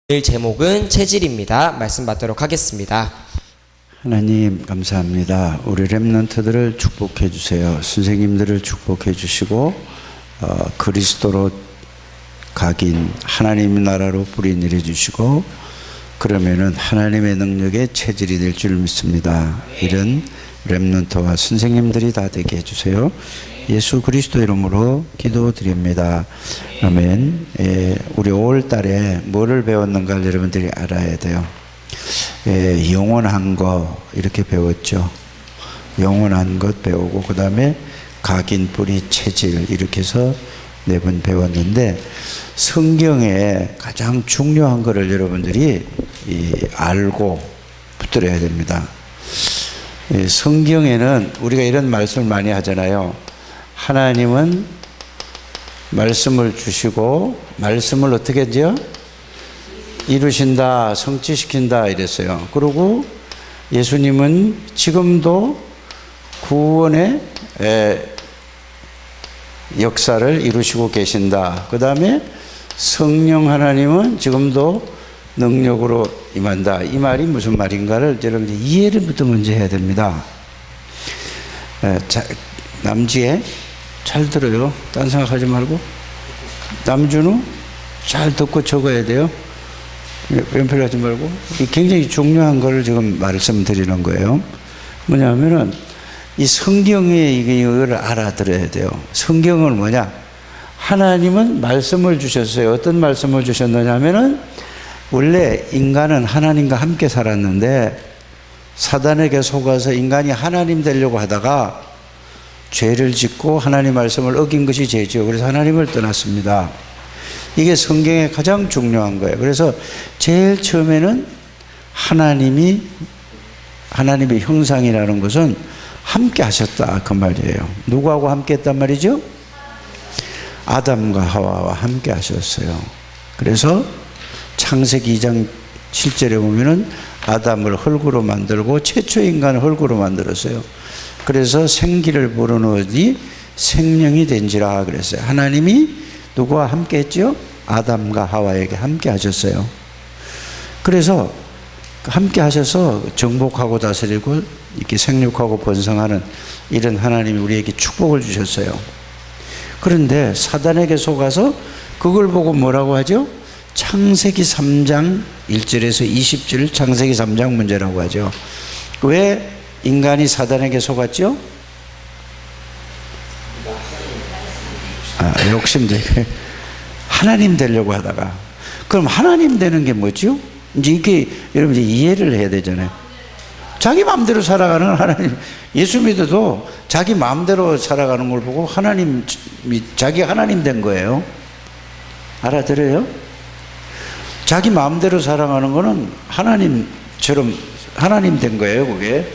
오늘 제목은 체질입니다. 말씀 받도록 하겠습니다. 하나님 감사합니다. 우리 렘넌트들을 축복해 주세요. 선생님들을 축복해 주시고 그리스도로 각인 하나님 나라로 뿌리 내려 주시고 그러면은 하나님의 능력의 체질이 될 줄 믿습니다. 이런 렘넌트와 선생님들이 다 되게 해주세요. 예수 그리스도 이름으로 기도드립니다. 아멘. 우리 5월 달에 뭐를 배웠는가 여러분들이 알아야 돼요. 영원한 거 이렇게 배웠죠. 영원한 것 배우고 그 다음에 각인 뿌리 체질 이렇게 해서 4번 배웠는데 성경에 가장 중요한 거를 여러분들이 알고 붙들어야 됩니다. 성경에는 우리가 이런 말씀을 많이 하잖아요. 하나님은 말씀을 주시고 말씀을 어떻게 하죠? 이루신다, 성취시킨다 이랬어요. 그리고 예수님은 지금도 구원의 역사를 이루시고 계신다. 그 다음에 성령 하나님은 지금도 능력으로 임한다. 이 말이 무슨 말인가를 여러분들 이해를부터 먼저 해야 됩니다. 남지에 잘 들어요. 딴 생각하지 말고. 남준우 잘 듣고 적어야 돼요. 왼팔 하지 말고. 굉장히 중요한 걸 지금 말씀드리는 거예요. 뭐냐면은 이 성경에 이걸 알아들어야 돼요. 성경은 뭐냐? 하나님은 말씀을 주셨어요. 어떤 말씀을 주셨느냐 하면은 원래 인간은 하나님과 함께 살았는데 사단에게 속아서 인간이 하나님 되려고 하다가 죄를 짓고 하나님 말씀을 어긴 것이 죄죠. 그래서 하나님을 떠났습니다. 이게 성경의 가장 중요한 거예요. 그래서 제일 처음에는 하나님의 형상이라는 것은 함께 하셨다 그 말이에요. 누구하고 함께 했단 말이죠? 아담과 하와와 함께 하셨어요. 그래서 창세기 2장 7절에 보면은 아담을 흙으로 만들고 최초 인간을 흙으로 만들었어요. 그래서 생기를 불어넣으니 생명이 된지라 그랬어요. 하나님이 누구와 함께 했죠? 아담과 하와에게 함께 하셨어요. 그래서 함께 하셔서 정복하고 다스리고 이렇게 생육하고 번성하는 이런 하나님이 우리에게 축복을 주셨어요. 그런데 사단에게 속아서 그걸 보고 뭐라고 하죠? 창세기 3장 1절에서 20절 창세기 3장 문제라고 하죠. 왜 인간이 사단에게 속았죠? 욕심되게 하나님 되려고 하다가. 그럼 하나님 되는 게 뭐죠? 이제 이게 여러분들 이해를 해야 되잖아요. 자기 마음대로 살아가는 하나님, 예수 믿어도 자기 마음대로 살아가는 걸 보고 하나님이 자기 하나님 된 거예요. 알아들어요? 자기 마음대로 살아가는 거는 하나님처럼 하나님 된 거예요, 그게.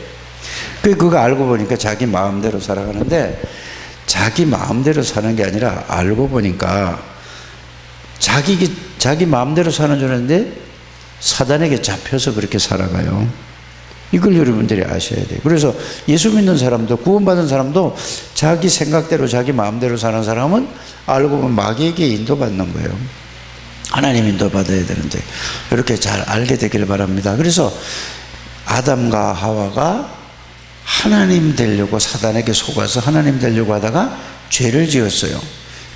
그거 알고 보니까 자기 마음대로 살아가는데 자기 마음대로 사는 게 아니라 알고 보니까 자기 마음대로 사는 줄 알았는데 사단에게 잡혀서 그렇게 살아가요. 이걸 여러분들이 아셔야 돼요. 그래서 예수 믿는 사람도 구원받은 사람도 자기 생각대로 자기 마음대로 사는 사람은 알고 보면 마귀에게 인도받는 거예요. 하나님 인도받아야 되는데 이렇게 잘 알게 되기를 바랍니다. 그래서 아담과 하와가 하나님 되려고 사단에게 속아서 하나님 되려고 하다가 죄를 지었어요.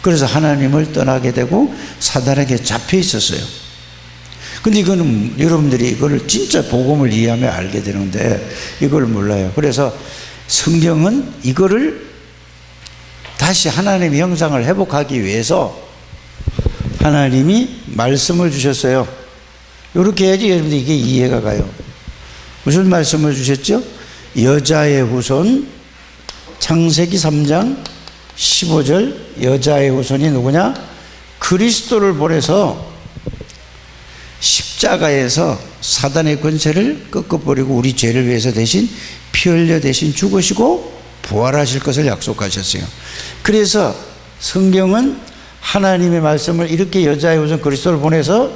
그래서 하나님을 떠나게 되고 사단에게 잡혀 있었어요. 근데 이거는 여러분들이 이거를 진짜 복음을 이해하면 알게 되는데 이걸 몰라요. 그래서 성경은 이거를 다시 하나님의 형상을 회복하기 위해서 하나님이 말씀을 주셨어요. 이렇게 해야지 여러분들 이게 이해가 가요. 무슨 말씀을 주셨죠? 여자의 후손 창세기 3장 15절 여자의 후손이 누구냐? 그리스도를 보내서 십자가에서 사단의 권세를 꺾어버리고 우리 죄를 위해서 대신 피 흘려 대신 죽으시고 부활하실 것을 약속하셨어요. 그래서 성경은 하나님의 말씀을 이렇게 여자의 후손 그리스도를 보내서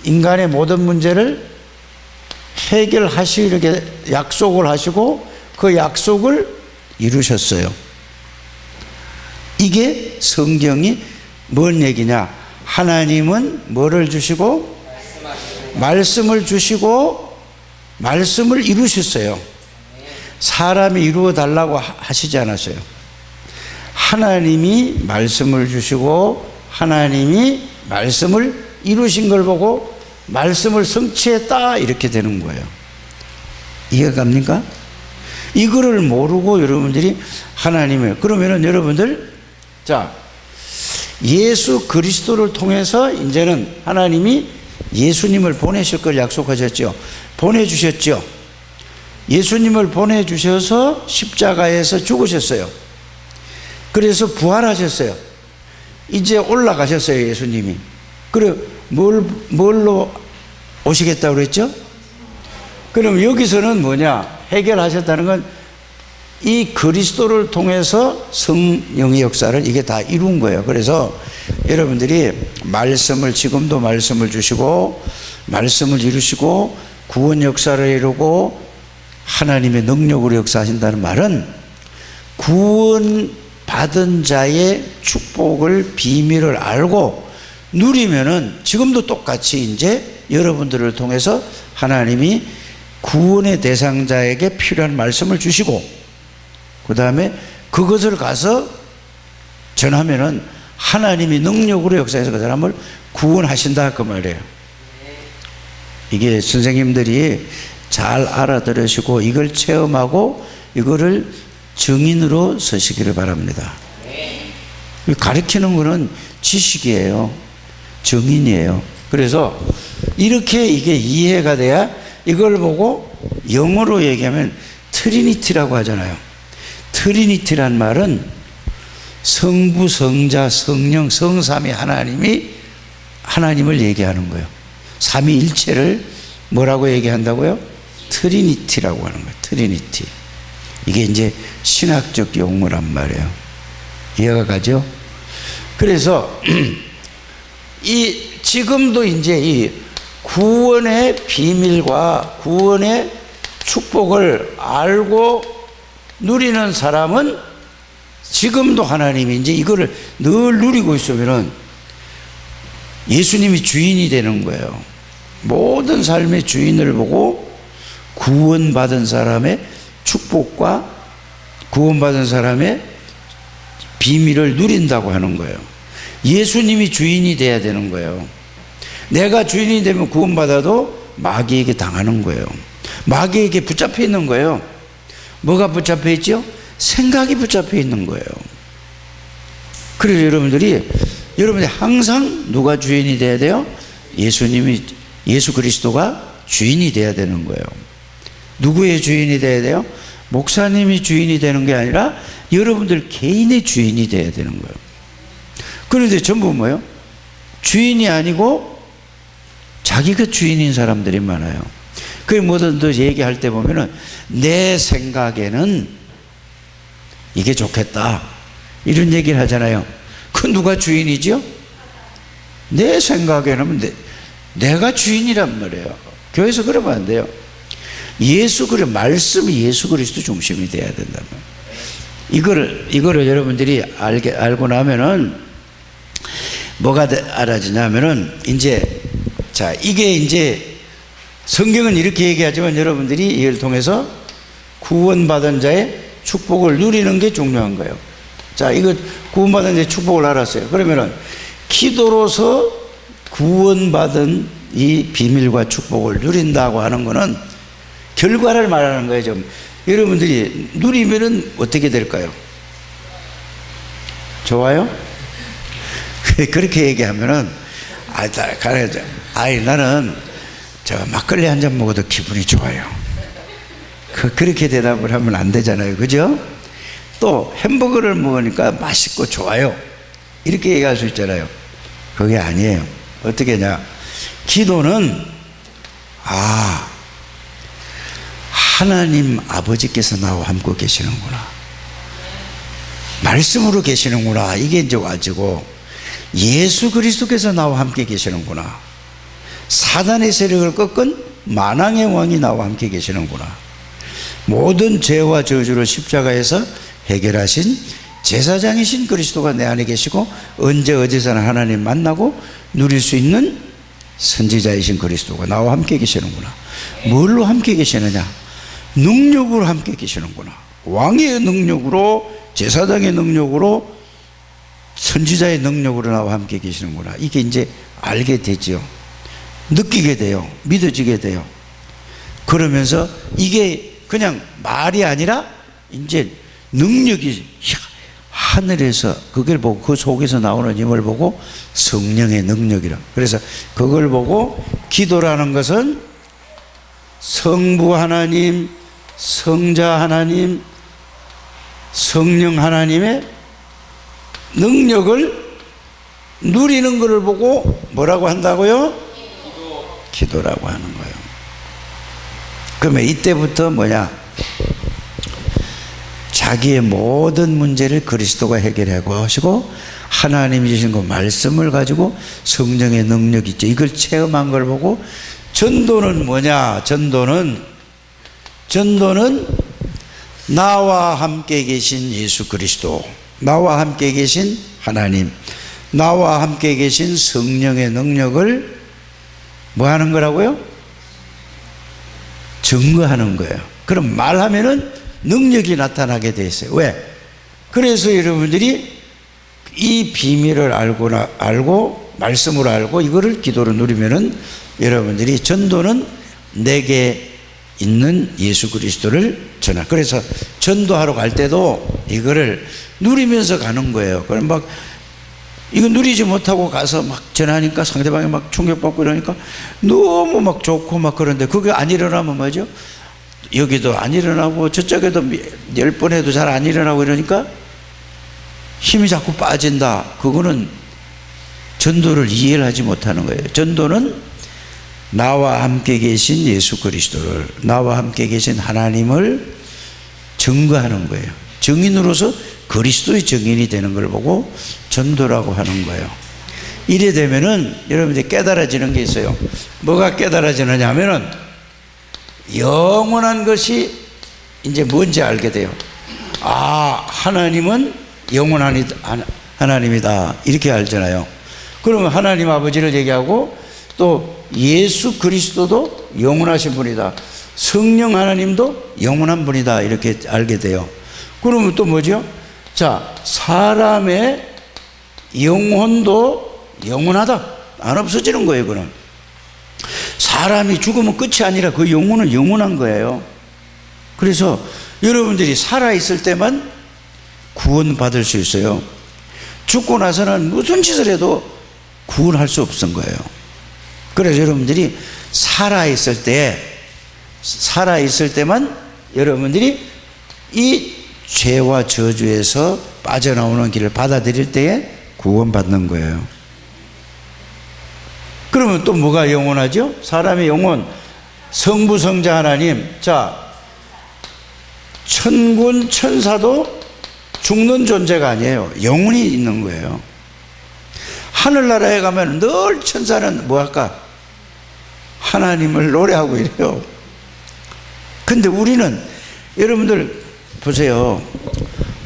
인간의 모든 문제를 해결하시게 약속을 하시고 그 약속을 이루셨어요. 이게 성경이 뭔 얘기냐? 하나님은 뭐를 주시고 말씀을 주시고 말씀을 이루셨어요. 사람이 이루어 달라고 하시지 않았어요. 하나님이 말씀을 주시고 하나님이 말씀을 이루신 걸 보고 말씀을 성취했다 이렇게 되는 거예요. 이해가 갑니까? 이거를 모르고 여러분들이 하나님을, 그러면은 여러분들, 자, 예수 그리스도를 통해서 이제는 하나님이 예수님을 보내실 걸 약속하셨죠. 보내주셨죠. 예수님을 보내주셔서 십자가에서 죽으셨어요. 그래서 부활하셨어요. 이제 올라가셨어요, 예수님이. 그래, 뭘로 오시겠다고 그랬죠? 그럼 여기서는 뭐냐? 해결하셨다는 건 이 그리스도를 통해서 성령의 역사를 이게 다 이룬 거예요. 그래서 여러분들이 말씀을, 지금도 말씀을 주시고 말씀을 이루시고 구원 역사를 이루고 하나님의 능력으로 역사하신다는 말은 구원 받은 자의 축복을, 비밀을 알고 누리면은 지금도 똑같이 이제 여러분들을 통해서 하나님이 구원의 대상자에게 필요한 말씀을 주시고 그 다음에 그것을 가서 전하면은 하나님이 능력으로 역사해서 그 사람을 구원하신다 그 말이에요. 이게 선생님들이 잘 알아들으시고 이걸 체험하고 이거를 증인으로 서시기를 바랍니다. 가르치는 거는 지식이에요. 증인이에요. 그래서 이렇게 이게 이해가 돼야 이걸 보고 영어로 얘기하면 트리니티라고 하잖아요. 트리니티란 말은 성부, 성자, 성령, 성삼위 하나님이 하나님을 얘기하는 거예요. 삼위일체를 뭐라고 얘기한다고요? 트리니티라고 하는 거예요. 트리니티. 이게 이제 신학적 용어란 말이에요. 이해가 가죠? 그래서 지금도 이제 이 구원의 비밀과 구원의 축복을 알고 누리는 사람은 지금도 하나님이 이제 이거를 늘 누리고 있으면은 예수님이 주인이 되는 거예요. 모든 삶의 주인을 보고 구원받은 사람의 축복과 구원받은 사람의 비밀을 누린다고 하는 거예요. 예수님이 주인이 돼야 되는 거예요. 내가 주인이 되면 구원받아도 마귀에게 당하는 거예요. 마귀에게 붙잡혀 있는 거예요. 뭐가 붙잡혀 있죠? 생각이 붙잡혀 있는 거예요. 그래서 여러분들이 항상 누가 주인이 돼야 돼요? 예수 그리스도가 주인이 돼야 되는 거예요. 누구의 주인이 돼야 돼요? 목사님이 주인이 되는 게 아니라 여러분들 개인의 주인이 돼야 되는 거예요. 그런데 전부 뭐예요? 주인이 아니고 자기가 주인인 사람들이 많아요. 그게 뭐든 또 얘기할 때 보면은 내 생각에는 이게 좋겠다 이런 얘기를 하잖아요. 그 누가 주인이죠? 내 생각에는 내가 주인이란 말이에요. 교회에서 그러면 안 돼요. 말씀이 예수 그리스도 중심이 돼야 된단 말이에요. 이거를 여러분들이 알고 나면은 뭐가 알아지냐면은 이게 이제 성경은 이렇게 얘기하지만 여러분들이 이걸 통해서 구원받은 자의 축복을 누리는 게 중요한 거예요. 자, 이거 구원받은 자의 축복을 알았어요. 그러면은 기도로서 구원받은 이 비밀과 축복을 누린다고 하는 거는 결과를 말하는 거예요. 좀 여러분들이 누리면은 어떻게 될까요? 좋아요? 그렇게 얘기하면은 나는 막걸리 한 잔 먹어도 기분이 좋아요. 그렇게 대답을 하면 안 되잖아요. 그죠? 또 햄버거를 먹으니까 맛있고 좋아요. 이렇게 얘기할 수 있잖아요. 그게 아니에요. 어떻게 하냐? 기도는 하나님 아버지께서 나와 함께 계시는구나. 말씀으로 계시는구나. 이게 이제 와지고 예수 그리스도께서 나와 함께 계시는구나. 사단의 세력을 꺾은 만왕의 왕이 나와 함께 계시는구나. 모든 죄와 저주를 십자가에서 해결하신 제사장이신 그리스도가 내 안에 계시고 언제 어디서나 하나님 만나고 누릴 수 있는 선지자이신 그리스도가 나와 함께 계시는구나. 뭘로 함께 계시느냐? 능력으로 함께 계시는구나. 왕의 능력으로, 제사장의 능력으로, 선지자의 능력으로 나와 함께 계시는구나. 이게 이제 알게 되죠. 느끼게 돼요. 믿어지게 돼요. 그러면서 이게 그냥 말이 아니라 이제 능력이 하늘에서 그걸 보고 그 속에서 나오는 힘을 보고 성령의 능력이라. 그래서 그걸 보고 기도라는 것은 성부 하나님, 성자 하나님, 성령 하나님의 능력을 누리는 것을 보고 뭐라고 한다고요? 기도라고 하는 거예요. 그러면 이때부터 뭐냐? 자기의 모든 문제를 그리스도가 해결하고 하시고 하나님이 주신 그 말씀을 가지고 성령의 능력이 있죠. 이걸 체험한 걸 보고 전도는 뭐냐? 전도는 나와 함께 계신 예수 그리스도, 나와 함께 계신 하나님, 나와 함께 계신 성령의 능력을 뭐 하는 거라고요? 증거하는 거예요. 그럼 말하면은 능력이 나타나게 돼 있어요. 왜? 그래서 여러분들이 이 비밀을 알고 말씀으로 알고 이거를 기도로 누리면은 여러분들이 전도는 내게 있는 예수 그리스도를 전하. 그래서 전도하러 갈 때도 이거를 누리면서 가는 거예요. 그럼 막 이거 누리지 못하고 가서 막 전하니까 상대방이 막 충격받고 이러니까 너무 막 좋고 막 그런데 그게 안 일어나면 뭐죠? 여기도 안 일어나고 저쪽에도 10번 해도 잘 안 일어나고 이러니까 힘이 자꾸 빠진다. 그거는 전도를 이해를 하지 못하는 거예요. 전도는 나와 함께 계신 예수 그리스도를, 나와 함께 계신 하나님을 증거하는 거예요. 증인으로서 그리스도의 증인이 되는 걸 보고 전도라고 하는 거예요. 이래 되면은 여러분들이 깨달아지는 게 있어요. 뭐가 깨달아지느냐 하면은 영원한 것이 이제 뭔지 알게 돼요. 아, 하나님은 영원한 하나님이다. 이렇게 알잖아요. 그러면 하나님 아버지를 얘기하고 또 예수 그리스도도 영원하신 분이다. 성령 하나님도 영원한 분이다. 이렇게 알게 돼요. 그러면 또 뭐죠? 자, 사람의 영혼도 영원하다. 안 없어지는 거예요, 그는. 사람이 죽으면 끝이 아니라 그 영혼은 영원한 거예요. 그래서 여러분들이 살아있을 때만 구원받을 수 있어요. 죽고 나서는 무슨 짓을 해도 구원할 수 없은 거예요. 그래서 여러분들이 살아있을 때만 여러분들이 이 죄와 저주에서 빠져나오는 길을 받아들일 때에 구원받는 거예요. 그러면 또 뭐가 영원하죠? 사람의 영혼, 성부 성자 하나님. 자, 천군 천사도 죽는 존재가 아니에요. 영혼이 있는 거예요. 하늘나라에 가면 늘 천사는 뭐 할까? 하나님을 노래하고 이래요. 근데 우리는 여러분들 보세요.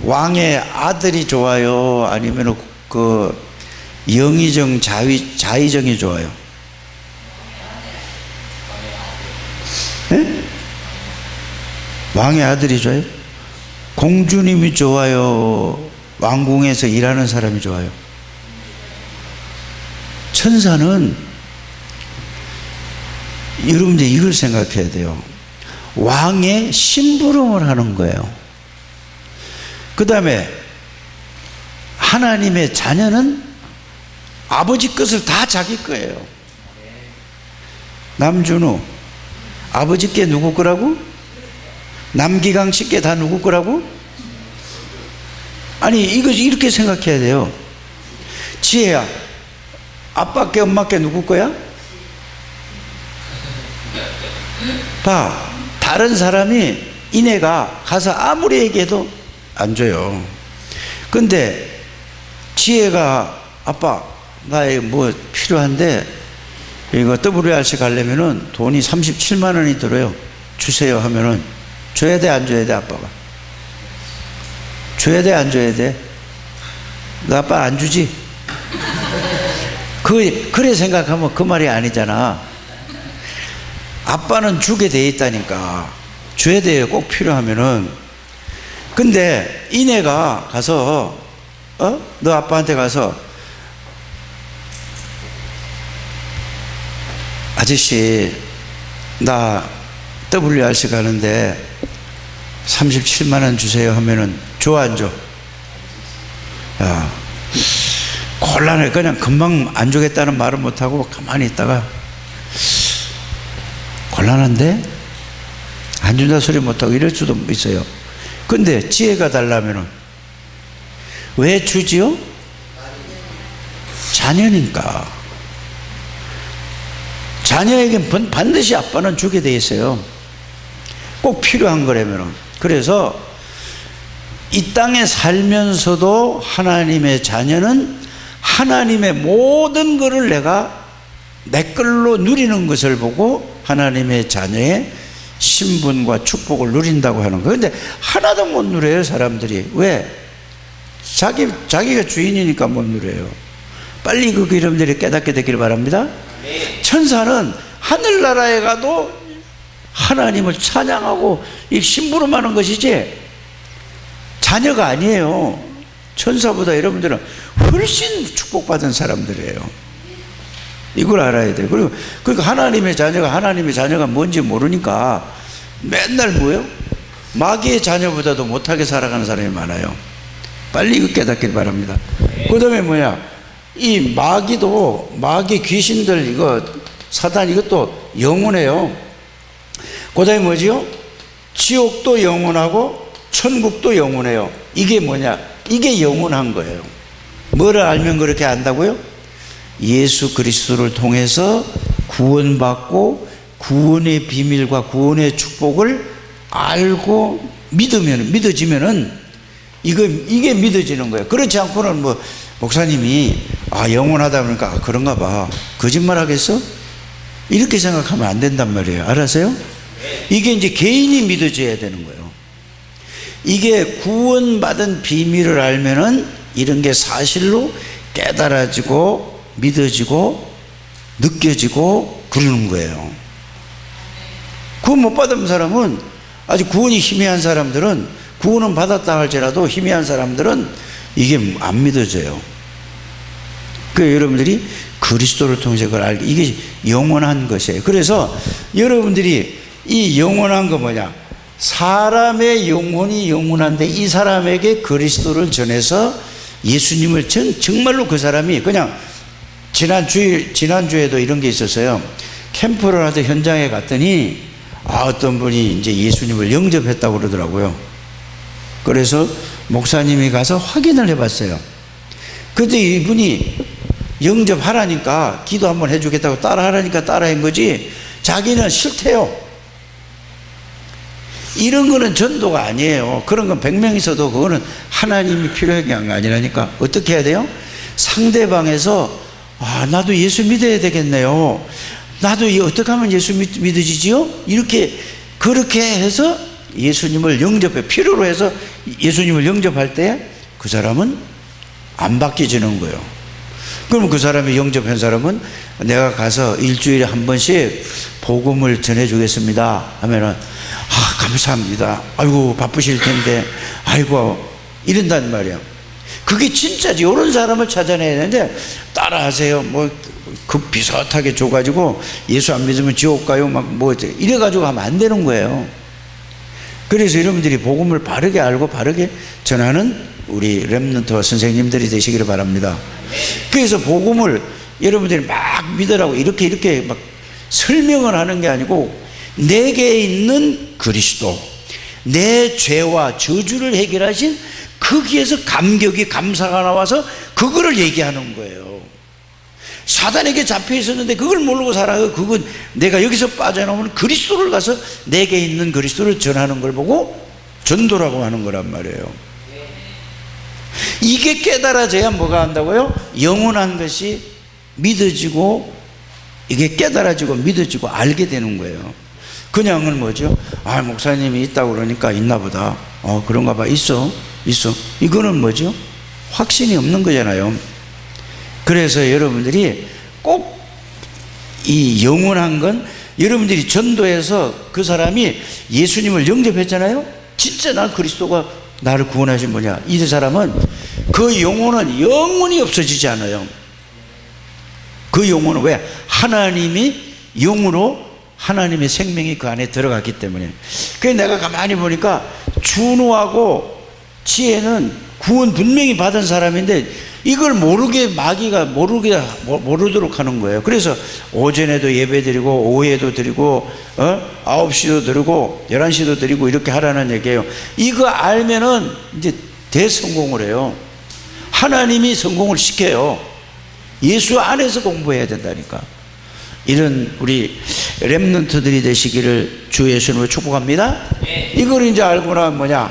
왕의 아들이 좋아요? 아니면 그 영의정 자의정이 좋아요? 네? 왕의 아들이 좋아요? 공주님이 좋아요? 왕궁에서 일하는 사람이 좋아요? 천사는 여러분들 이걸 생각해야 돼요. 왕의 심부름을 하는 거예요. 그 다음에 하나님의 자녀는 아버지 것을 다 자기 거예요. 남준우, 아버지께 누구 거라고? 남기강 씨께 다 누구 거라고? 아니, 이거 이렇게 생각해야 돼요. 지혜야, 아빠께 엄마께 누구 거야? 봐, 다른 사람이 이내가 가서 아무리 얘기해도 안 줘요. 근데 지혜가 아빠 나 뭐 필요한데 이거 WRC 가려면은 돈이 37만 원이 들어요. 주세요 하면은 줘야 돼 안 줘야 돼? 아빠가 줘야 돼 안 줘야 돼? 너 아빠 안 주지? 그래 생각하면 그 말이 아니잖아. 아빠는 주게 돼 있다니까. 줘야 돼요. 꼭 필요하면은. 근데 이내가 가서 너 아빠한테 가서 아저씨 나 WRC 가는데 37만 원 주세요 하면은 줘 안 줘? 야, 곤란해. 그냥 금방 안 주겠다는 말은 못하고 가만히 있다가 곤란한데 안 준다 소리 못하고 이럴 수도 있어요. 근데 지혜가 달라면은 왜 주지요? 자녀니까. 자녀에게 반드시 아빠는 주게 돼 있어요. 꼭 필요한 거라면은. 그래서 이 땅에 살면서도 하나님의 자녀는 하나님의 모든 것을 내가 내 걸로 누리는 것을 보고 하나님의 자녀의 신분과 축복을 누린다고 하는 거예요. 근데 하나도 못 누려요, 사람들이. 왜? 자기가 주인이니까 못 누려요. 빨리 그 여러분들이 깨닫게 되기를 바랍니다. 천사는 하늘나라에 가도 하나님을 찬양하고 이 심부름하는 것이지 자녀가 아니에요. 천사보다 여러분들은 훨씬 축복받은 사람들이에요. 이걸 알아야 돼요. 그리고 그러니까 하나님의 자녀가 뭔지 모르니까 맨날 뭐예요? 마귀의 자녀보다도 못하게 살아가는 사람이 많아요. 빨리 이거 깨닫길 바랍니다. 그 다음에 뭐야? 이 마귀 귀신들 이거 사단 이것도 영원해요. 그 다음에 뭐지요? 지옥도 영원하고 천국도 영원해요. 이게 뭐냐? 이게 영원한 거예요. 뭐를 알면 그렇게 안다고요? 예수 그리스도를 통해서 구원받고 구원의 비밀과 구원의 축복을 알고 믿어지면은 이게 믿어지는 거예요. 그렇지 않고는 뭐 목사님이 영원하다 보니까 그런가 봐. 거짓말 하겠어? 이렇게 생각하면 안 된단 말이에요. 알았어요? 이게 이제 개인이 믿어져야 되는 거예요. 이게 구원받은 비밀을 알면은 이런 게 사실로 깨달아지고 믿어지고 느껴지고 그러는 거예요. 구원 못 받은 사람은, 아직 구원이 희미한 사람들은, 구원은 받았다 할지라도 희미한 사람들은 이게 안 믿어져요. 그 여러분들이 그리스도를 통해서 그걸 알게, 이게 영원한 것이에요. 그래서 여러분들이 이 영원한 거 뭐냐? 사람의 영혼이 영원한데 이 사람에게 그리스도를 전해서 예수님을 정말로 그 사람이 그냥 지난주에도 이런 게 있었어요. 캠프를 하던 현장에 갔더니 어떤 분이 이제 예수님을 영접했다고 그러더라고요. 그래서 목사님이 가서 확인을 해봤어요. 그때 이분이 영접하라니까, 기도 한번 해주겠다고 따라하라니까 따라한 거지 자기는 싫대요. 이런 거는 전도가 아니에요. 그런 건 100명 있어도 그거는 하나님이 필요한 게 아니라니까. 어떻게 해야 돼요? 상대방에서 나도 예수 믿어야 되겠네요. 나도 어떻게 하면 예수 믿어지지요? 그렇게 해서 예수님을 영접해, 필요로 해서 예수님을 영접할 때 그 사람은 안 바뀌어지는 거예요. 그러면 그 사람이 영접한 사람은 내가 가서 일주일에 한 번씩 복음을 전해주겠습니다 하면은 감사합니다. 아이고 바쁘실 텐데 아이고 이런단 말이야. 그게 진짜지. 이런 사람을 찾아내야 되는데 따라하세요. 그 비슷하게 줘가지고 예수 안 믿으면 지옥 가요 이래가지고 하면 안 되는 거예요. 그래서 여러분들이 복음을 바르게 알고 바르게 전하는 우리 렘넌트 선생님들이 되시기를 바랍니다. 그래서 복음을 여러분들이 막 믿으라고 이렇게 막 설명을 하는 게 아니고, 내게 있는 그리스도, 내 죄와 저주를 해결하신 거기에서 감격이, 감사가 나와서 그거를 얘기하는 거예요. 사단에게 잡혀 있었는데 그걸 모르고 살아요. 그건 내가 여기서 빠져나오면 그리스도를 가서 내게 있는 그리스도를 전하는 걸 보고 전도라고 하는 거란 말이에요. 이게 깨달아져야 뭐가 한다고요? 영원한 것이 믿어지고, 이게 깨달아지고 믿어지고 알게 되는 거예요. 그냥은 뭐죠? 목사님이 있다고 그러니까 있나 보다. 그런가 봐. 있어. 이거는 뭐죠? 확신이 없는 거잖아요. 그래서 여러분들이 이 영원한 건 여러분들이 전도해서 그 사람이 예수님을 영접했잖아요. 진짜 난 그리스도가 나를 구원하신 분이야. 이 사람은 그 영혼은 영원히 없어지지 않아요. 그 영혼은 왜? 하나님이 영으로 하나님의 생명이 그 안에 들어갔기 때문에. 그래서 내가 가만히 보니까 준우하고 지혜는 구원 분명히 받은 사람인데 이걸 모르게 마귀가 모르도록 하는 거예요. 그래서 오전에도 예배 드리고 오후에도 드리고 9시도 드리고 11시도 드리고 이렇게 하라는 얘기예요. 이거 알면은 이제 대성공을 해요. 하나님이 성공을 시켜요. 예수 안에서 공부해야 된다니까. 이런 우리 렘넌트들이 되시기를 주 예수님으로 축복합니다. 이걸 이제 알고 나면 뭐냐?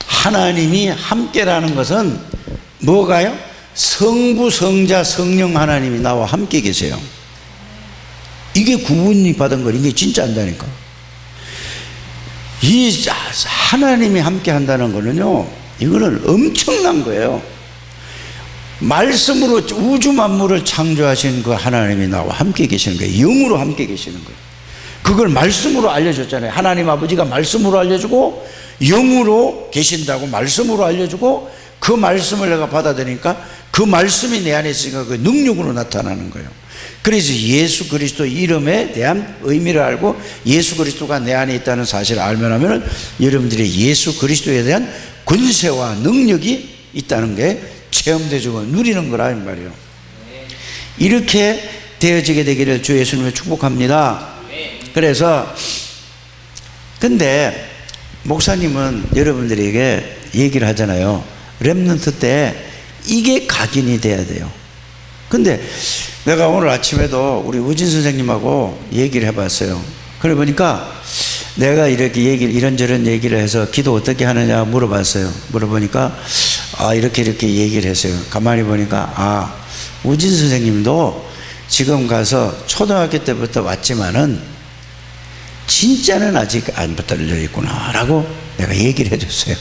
하나님이 함께라는 것은 뭐가요? 성부, 성자, 성령 하나님이 나와 함께 계세요. 이게 구분이 받은 거, 이게 진짜 한다니까. 이 하나님이 함께 한다는 거는요, 이거는 엄청난 거예요. 말씀으로 우주 만물을 창조하신 그 하나님이 나와 함께 계시는 거예요. 영으로 함께 계시는 거예요. 그걸 말씀으로 알려줬잖아요. 하나님 아버지가 말씀으로 알려주고 영으로 계신다고 말씀으로 알려주고 그 말씀을 내가 받아들이니까 그 말씀이 내 안에 있으니까 그 능력으로 나타나는 거예요. 그래서 예수 그리스도 이름에 대한 의미를 알고 예수 그리스도가 내 안에 있다는 사실을 알면 하면 여러분들이 예수 그리스도에 대한 권세와 능력이 있다는 게 체험되고 누리는 거라 이 말이에요. 이렇게 되어지게 되기를 주 예수님을 축복합니다. 그래서 근데 목사님은 여러분들에게 얘기를 하잖아요. 렘넌트 때 이게 각인이 돼야 돼요. 근데 내가 오늘 아침에도 우리 우진 선생님하고 얘기를 해봤어요. 그래 보니까 내가 이렇게 이런저런 얘기를 해서 기도 어떻게 하느냐 물어봤어요. 물어보니까 이렇게 얘기를 했어요. 가만히 보니까 우진 선생님도 지금 가서 초등학교 때부터 왔지만은 진짜는 아직 안 붙들려 있구나 라고 내가 얘기를 해줬어요.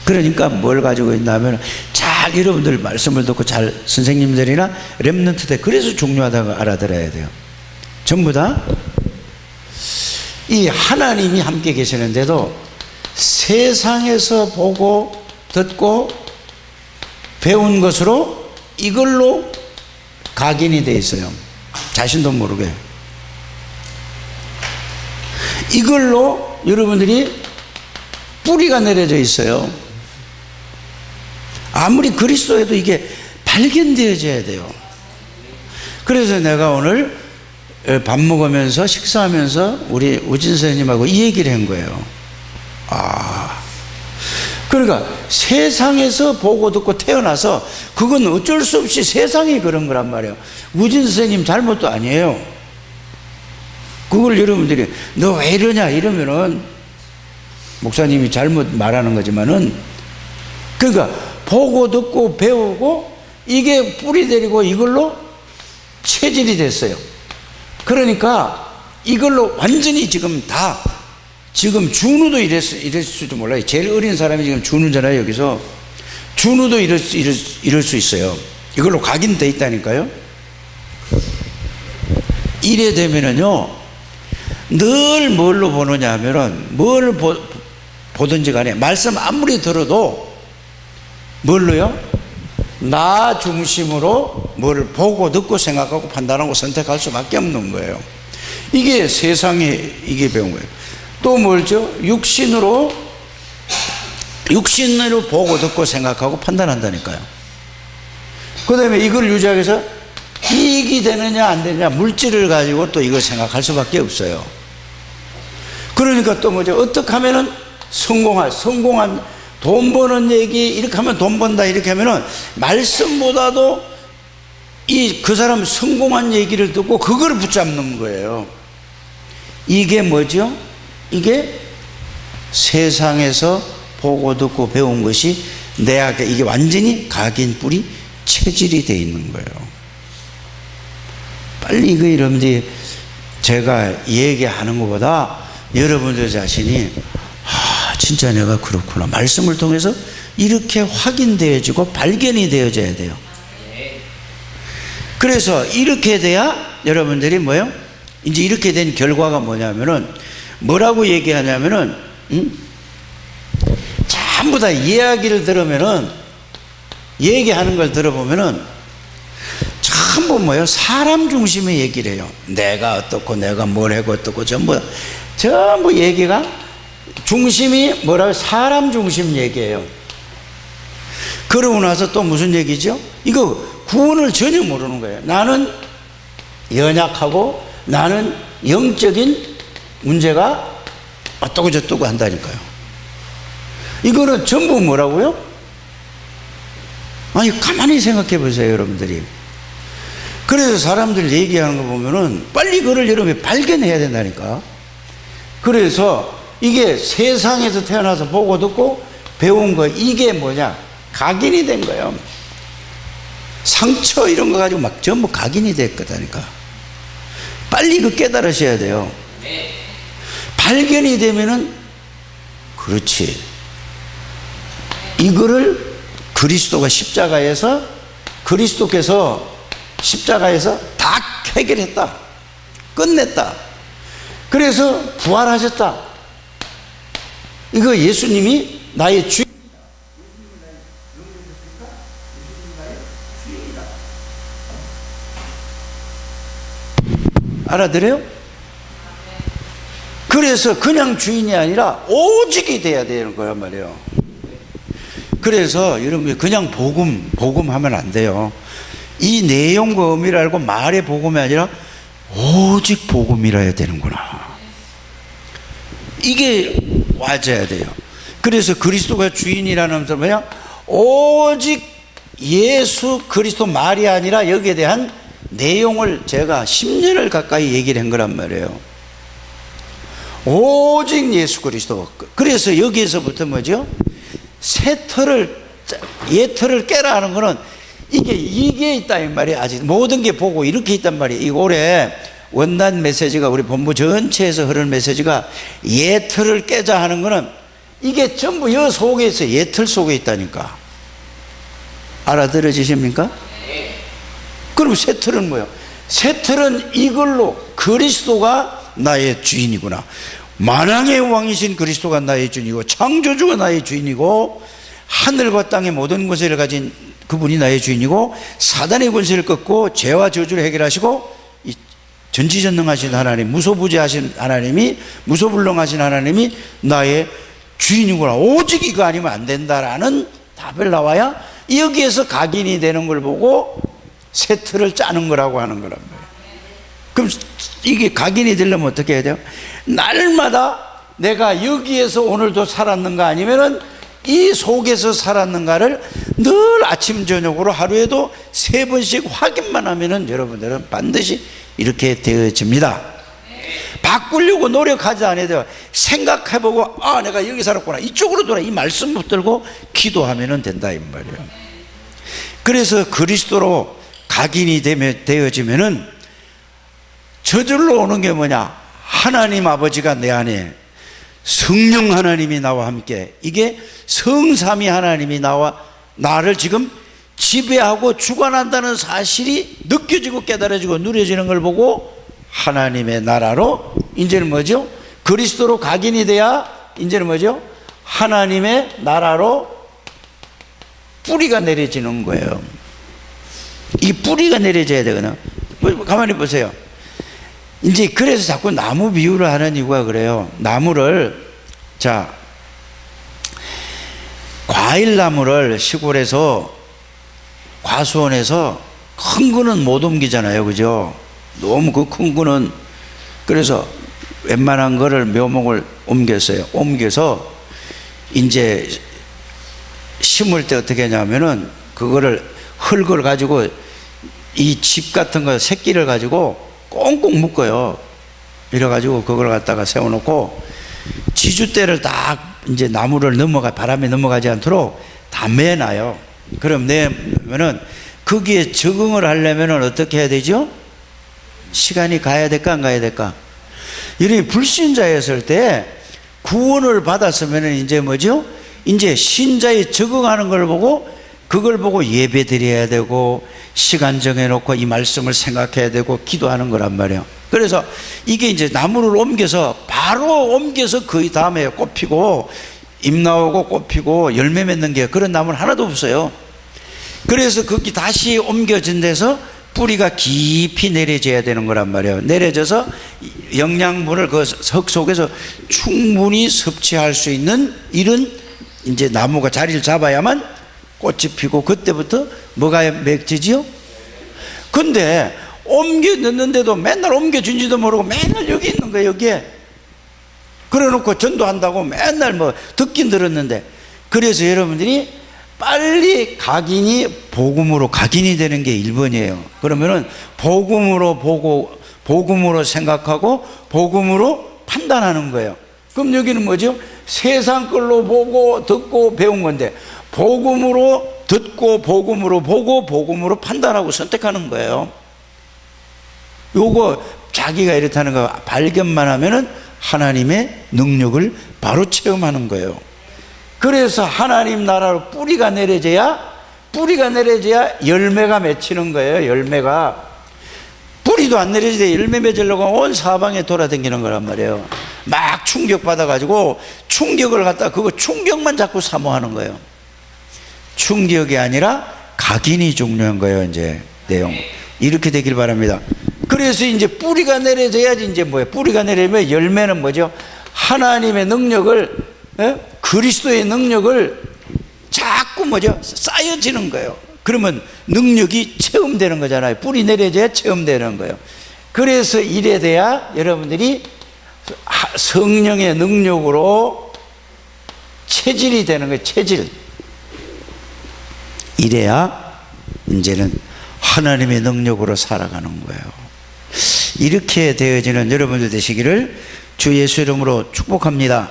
그러니까 뭘 가지고 있냐면 잘 여러분들 말씀을 듣고 잘 선생님들이나 렘넌트 때 그래서 중요하다고 알아들어야 돼요. 전부 다 이 하나님이 함께 계시는데도 세상에서 보고 듣고 배운 것으로 이걸로 각인이 돼 있어요. 자신도 모르게. 이걸로 여러분들이 뿌리가 내려져 있어요. 아무리 그리스도에도 이게 발견되어져야 돼요. 그래서 내가 오늘 밥 먹으면서 식사하면서 우리 우진 선생님하고 이 얘기를 한 거예요. 그러니까 세상에서 보고 듣고 태어나서 그건 어쩔 수 없이 세상이 그런 거란 말이에요. 우진 선생님 잘못도 아니에요. 그걸 여러분들이 너 왜 이러냐 이러면은 목사님이 잘못 말하는 거지만은 그러니까 보고 듣고 배우고 이게 뿌리 내리고 이걸로 체질이 됐어요. 그러니까 이걸로 완전히 지금 다 지금 준우도 이랬을지도 몰라요. 제일 어린 사람이 지금 준우잖아요. 여기서 준우도 이럴 수 있어요. 이걸로 각인돼 있다니까요. 이래 되면은요 늘 뭘로 보느냐 하면은 뭘 보든지 간에 말씀 아무리 들어도 뭘로요? 나 중심으로 뭘 보고 듣고 생각하고 판단하고 선택할 수밖에 없는 거예요. 이게 세상에 이게 배운 거예요. 또 뭘죠? 육신으로 보고 듣고 생각하고 판단한다니까요. 그 다음에 이걸 유지하기 위해서 이익이 되느냐 안 되느냐 물질을 가지고 또 이걸 생각할 수밖에 없어요. 그러니까 또 뭐죠? 어떻게 하면은 성공한 돈 버는 얘기 이렇게 하면 돈 번다 이렇게 하면은 말씀보다도 그 사람 성공한 얘기를 듣고 그걸 붙잡는 거예요. 이게 뭐죠? 이게 세상에서 보고 듣고 배운 것이 내 안에 이게 완전히 각인 뿌리 체질이 되어 있는 거예요. 빨리 이거 여러분들이 제가 얘기하는 것보다 여러분들 자신이 진짜 내가 그렇구나 말씀을 통해서 이렇게 확인되어지고 발견이 되어져야 돼요. 그래서 이렇게 돼야 여러분들이 뭐요? 이제 이렇게 된 결과가 뭐냐면은 뭐라고 얘기하냐면은 전부 다 이야기를 들으면은 얘기하는 걸 들어보면은 전부 뭐요? 사람 중심의 얘기를 해요. 내가 어떻고 내가 뭘 하고 어떻고 전부 얘기가 중심이 뭐라고 사람 중심 얘기예요. 그러고 나서 또 무슨 얘기죠? 이거 구원을 전혀 모르는 거예요. 나는 연약하고 나는 영적인 문제가 어떠고 저떠고 한다니까요. 이거는 전부 뭐라고요? 아니 가만히 생각해 보세요 여러분들이. 그래서 사람들 얘기하는 거 보면은 빨리 그걸 여러분이 발견해야 된다니까. 그래서 이게 세상에서 태어나서 보고 듣고 배운 거 이게 뭐냐? 각인이 된 거예요. 상처 이런 거 가지고 막 전부 각인이 됐거다니까. 빨리 그 깨달으셔야 돼요. 발견이 되면은 그렇지. 이거를 그리스도가 십자가에서 그리스도께서 십자가에서 다 해결했다. 끝냈다. 그래서 부활하셨다. 이거 예수님이 나의 주인. 알아들어요? 그래서 그냥 주인이 아니라 오직이 돼야 되는 거란 말이에요. 그래서 여러분 그냥 복음하면 안 돼요. 이 내용과 의미를 알고 말의 복음이 아니라 오직 복음이라 해야 되는구나. 이게 와줘야 돼요. 그래서 그리스도가 주인이라는 것은 뭐냐? 오직 예수 그리스도 말이 아니라 여기에 대한 내용을 제가 10년을 가까이 얘기를 한 거란 말이에요. 오직 예수 그리스도. 그래서 여기에서부터 뭐죠? 옛틀을 깨라 하는 거는 이게 있다 이 말이에요. 아직 모든 게 보고 이렇게 있단 말이에요. 이 올해 원단 메시지가 우리 본부 전체에서 흐르는 메시지가 옛틀을 깨자 하는 거는 이게 전부 여 속에 있어요. 옛틀 속에 있다니까. 알아들어지십니까? 그럼 새 틀은 뭐예요? 새 틀은 이걸로 그리스도가 나의 주인이구나. 만왕의 왕이신 그리스도가 나의 주인이고 창조주가 나의 주인이고 하늘과 땅의 모든 권세를 가진 그분이 나의 주인이고 사단의 권세를 꺾고 죄와 저주를 해결하시고 이 전지전능하신 하나님, 무소부재하신 하나님이, 무소불능하신 하나님이 나의 주인이구나. 오직 이거 아니면 안 된다라는 답을 나와야 여기에서 각인이 되는 걸 보고 새 틀을 짜는 거라고 하는 거란 말이에요. 그럼 이게 각인이 되려면 어떻게 해야 돼요? 날마다 내가 여기에서 오늘도 살았는가 아니면은 이 속에서 살았는가를 늘 아침 저녁으로 하루에도 3번씩 확인만 하면은 여러분들은 반드시 이렇게 되어집니다. 바꾸려고 노력하지 않아야 돼요. 생각해보고 아 내가 여기 살았구나 이쪽으로 돌아 이 말씀 붙들고 기도하면 된다 이 말이에요. 그래서 그리스도로 각인이 되어지면은 저절로 오는 게 뭐냐? 하나님 아버지가 내 안에, 성령 하나님이 나와 함께, 이게 성삼위 하나님이 나를 지금 지배하고 주관한다는 사실이 느껴지고 깨달아지고 누려지는 걸 보고 하나님의 나라로 이제는 뭐죠? 그리스도로 각인이 돼야 이제는 뭐죠? 하나님의 나라로 뿌리가 내려지는 거예요. 이 뿌리가 내려져야 되거든요. 가만히 보세요. 이제 그래서 자꾸 나무 비유를 하는 이유가 그래요. 나무를, 자, 과일나무를 시골에서, 과수원에서 큰 거는 못 옮기잖아요. 그죠? 너무 그 큰 거는, 그래서 웬만한 거를 묘목을 옮겼어요. 옮겨서 이제 심을 때 어떻게 하냐면은 그거를 흙을 가지고 이 집 같은 거 새끼를 가지고 꽁꽁 묶어요. 이래가지고 그걸 갖다가 세워놓고 지주대를 딱 이제 나무를 바람에 넘어가지 않도록 다 매놔요. 그럼 내면은 거기에 적응을 하려면은 어떻게 해야 되죠? 시간이 가야 될까 안 가야 될까? 이렇게 불신자였을 때 구원을 받았으면은 이제 뭐죠? 이제 신자에 적응하는 걸 보고 그걸 보고 예배 드려야 되고 시간 정해놓고 이 말씀을 생각해야 되고 기도하는 거란 말이에요. 그래서 이게 이제 나무를 옮겨서 바로 옮겨서 그 다음에 꽃 피고 잎 나오고 꽃 피고 열매 맺는 게 그런 나무는 하나도 없어요. 그래서 거기 다시 옮겨진 데서 뿌리가 깊이 내려져야 되는 거란 말이에요. 내려져서 영양분을 그 흙 속에서 충분히 섭취할 수 있는 이런 이제 나무가 자리를 잡아야만 꽃이 피고 그때부터 뭐가 맺히지요? 근데 옮겨 넣는데도 맨날 옮겨준지도 모르고 맨날 여기 있는 거예요. 여기에 그래 놓고 전도한다고 맨날 뭐 듣긴 들었는데, 그래서 여러분들이 빨리 각인이 복음으로 각인이 되는 게 1번이에요. 그러면은 복음으로 보고 복음으로 생각하고 복음으로 판단하는 거예요. 그럼 여기는 뭐죠? 세상 걸로 보고 듣고 배운 건데 복음으로 듣고 복음으로 보고 복음으로 판단하고 선택하는 거예요. 요거 자기가 이렇다는 거 발견만 하면은 하나님의 능력을 바로 체험하는 거예요. 그래서 하나님 나라로 뿌리가 내려져야 열매가 맺히는 거예요. 열매가. 뿌리도 안 내려지되 열매 맺으려고 온 사방에 돌아다니는 거란 말이에요. 막 충격받아가지고 충격을 갖다 그거 충격만 자꾸 사모하는 거예요. 충격이 아니라 각인이 중요한 거예요. 이제 내용 이렇게 되길 바랍니다. 그래서 이제 뿌리가 내려져야지 이제 뭐예요? 뿌리가 내리면 열매는 뭐죠? 하나님의 능력을, 그리스도의 능력을 자꾸 뭐죠? 쌓여지는 거예요. 그러면 능력이 체험되는 거잖아요. 뿌리 내려져야 체험되는 거예요. 그래서 이래 돼야 여러분들이 성령의 능력으로 체질이 되는 거예요. 체질. 이래야 이제는 하나님의 능력으로 살아가는 거예요. 이렇게 되어지는 여러분들 되시기를 주 예수 이름으로 축복합니다.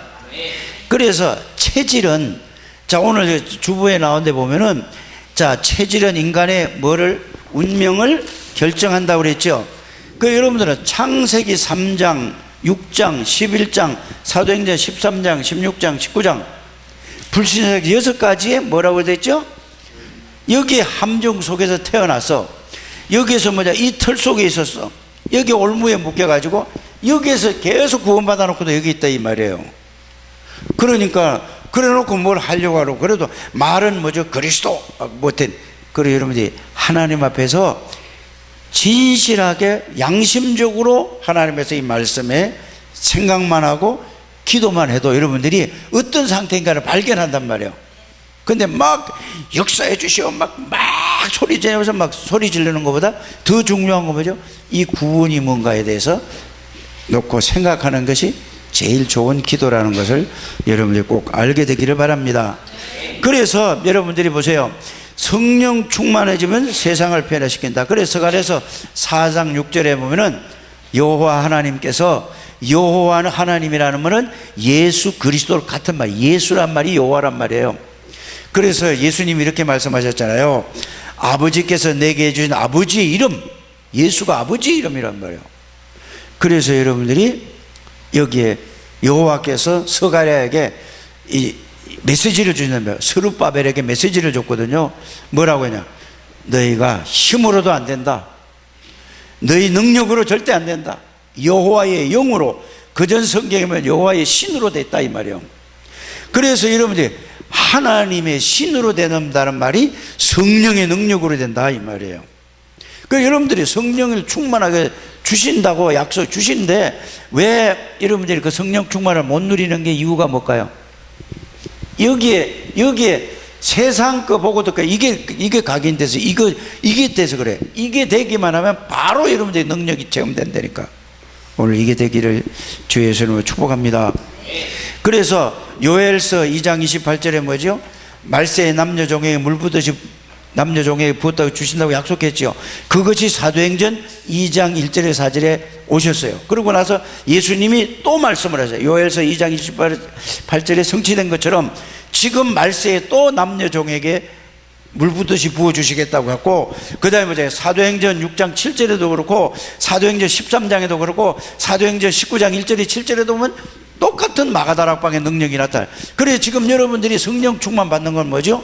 그래서 체질은, 자 오늘 주부에 나온 데 보면은, 자 체질은 인간의 뭐를, 운명을 결정한다고 그랬죠. 그 여러분들은 창세기 3장 6장 11장 사도행전 13장 16장 19장 불신자적 6가지에 뭐라고 됐죠? 여기 함정 속에서 태어나서 여기에서 뭐냐, 이 틀 속에 있었어. 여기 올무에 묶여가지고 여기에서 계속 구원받아 놓고도 여기 있다 이 말이에요. 그러니까 그래 놓고 뭘 하려고 하고, 그래도 말은 뭐죠? 그리스도 못해. 그래 여러분들이 하나님 앞에서 진실하게 양심적으로 하나님께서 이 말씀에 생각만 하고 기도만 해도 여러분들이 어떤 상태인가를 발견한단 말이에요. 근데 막 역사해 주시오 막 소리 지르면서 막 소리 지르는 것보다 더 중요한 건 뭐죠? 이 구원이 뭔가에 대해서 놓고 생각하는 것이 제일 좋은 기도라는 것을 여러분들이 꼭 알게 되기를 바랍니다. 그래서 여러분들이 보세요. 성령 충만해지면 세상을 변화시킨다. 그래서 서간에서 4장 6절에 보면은 여호와 하나님께서, 여호와는 하나님이라는 말은 예수 그리스도 같은 말, 예수란 말이 여호와란 말이에요. 그래서 예수님이 이렇게 말씀하셨잖아요. 아버지께서 내게 주신 아버지의 이름, 예수가 아버지의 이름이란 말이에요. 그래서 여러분들이 여기에 여호와께서 스가랴에게 이 메시지를 주는데, 스룹바벨에게 메시지를 줬거든요. 뭐라고 했냐? 너희가 힘으로도 안 된다. 너희 능력으로 절대 안 된다. 여호와의 영으로, 그전 성경에 보면 여호와의 신으로 됐다 이 말이에요. 그래서 여러분들이 하나님의 신으로 된다는 말이 성령의 능력으로 된다 이 말이에요. 그 여러분들이 성령을 충만하게 주신다고 약속 주신데 왜 여러분들이 그 성령 충만을 못 누리는 게 이유가 뭘까요? 여기에 세상 거 보고 듣고 이게 각인돼서 이게 돼서 그래. 이게 되기만 하면 바로 여러분들의 능력이 체험된다니까. 오늘 이게 되기를 주 예수님으로 축복합니다. 그래서 요엘서 2장 28절에 뭐죠? 말세의 남녀 종에게 물 부듯이 남녀 종에게 부었다고 주신다고 약속했죠. 그것이 사도행전 2장 1절에 4절에 오셨어요. 그러고 나서 예수님이 또 말씀을 하세요. 요엘서 2장 28절에 성취된 것처럼 지금 말세에 또 남녀 종에게 물 붓듯이 부어주시겠다고 했고, 그 다음에 사도행전 6장 7절에도 그렇고 사도행전 13장에도 그렇고 사도행전 19장 1절에 7절에도 보면 똑같은 마가다락방의 능력이 나타나요. 그래서 지금 여러분들이 성령 충만 받는 건 뭐죠?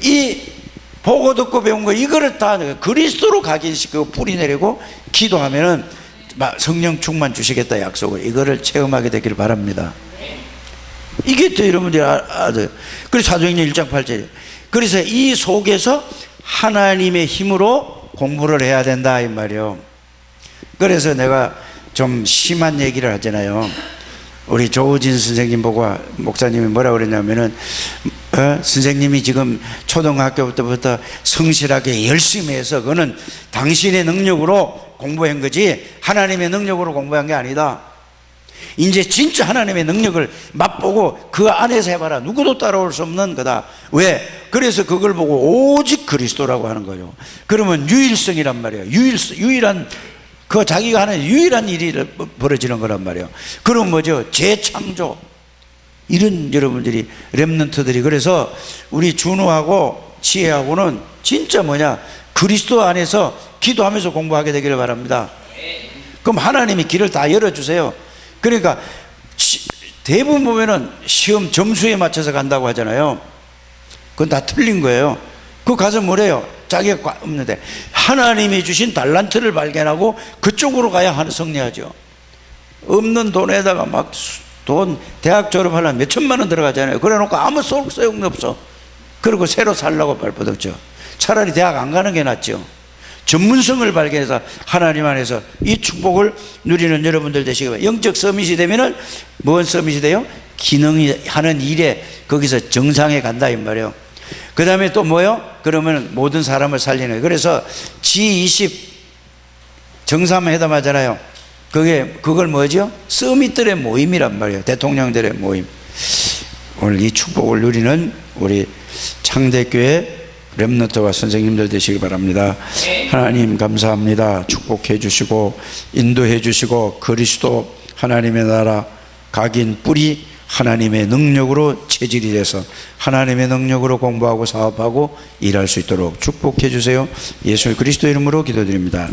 이 보고 듣고 배운 거 이거를 다 그리스도로 각인시키고 뿌리 내리고 기도하면은 성령 충만 주시겠다 약속을, 이거를 체험하게 되기를 바랍니다. 이게 또 여러분들이 아세요. 그래서 사도행전 1장 8절에 그래서 이 속에서 하나님의 힘으로 공부를 해야 된다 이 말이요. 그래서 내가 좀 심한 얘기를 하잖아요. 우리 조우진 선생님 보고 목사님이 뭐라 그랬냐면은 선생님이 지금 초등학교부터 성실하게 열심히 해서 그거는 당신의 능력으로 공부한 거지 하나님의 능력으로 공부한 게 아니다. 이제 진짜 하나님의 능력을 맛보고 그 안에서 해봐라. 누구도 따라올 수 없는 거다. 왜? 그래서 그걸 보고 오직 그리스도라고 하는 거예요. 그러면 유일성이란 말이에요. 유일한 그 자기가 하는 유일한 일이 벌어지는 거란 말이에요. 그럼 뭐죠? 재창조. 이런 여러분들이 렘넌트들이. 그래서 우리 준우하고 지혜하고는 진짜 뭐냐, 그리스도 안에서 기도하면서 공부하게 되기를 바랍니다. 그럼 하나님이 길을 다 열어주세요. 그러니까 대부분 보면은 시험 점수에 맞춰서 간다고 하잖아요. 그건 다 틀린 거예요. 그거 가서 뭐래요? 자기가 없는데 하나님이 주신 달란트를 발견하고 그쪽으로 가야 승리하죠. 없는 돈에다가 막 돈 대학 졸업하려면 몇 천만 원 들어가잖아요. 그래 놓고 아무 소용도 없어. 그리고 새로 살라고 발버둥쳐. 차라리 대학 안 가는 게 낫죠. 전문성을 발견해서 하나님 안에서 이 축복을 누리는 여러분들 되시기 바랍니다. 영적 서밋이 되면은 뭔 서밋이 돼요? 기능이 하는 일에 거기서 정상에 간다 이 말이에요. 그 다음에 또 뭐요? 그러면 모든 사람을 살리는 거예요. 그래서 G20 정상회담 하잖아요. 그걸 뭐죠? 서밋들의 모임이란 말이에요. 대통령들의 모임. 오늘 이 축복을 누리는 우리 창대교회 렘넌트와 선생님들 되시기 바랍니다. 하나님 감사합니다. 축복해 주시고 인도해 주시고 그리스도 하나님의 나라 각인 뿌리 하나님의 능력으로 체질이 돼서 하나님의 능력으로 공부하고 사업하고 일할 수 있도록 축복해 주세요. 예수 그리스도 이름으로 기도드립니다.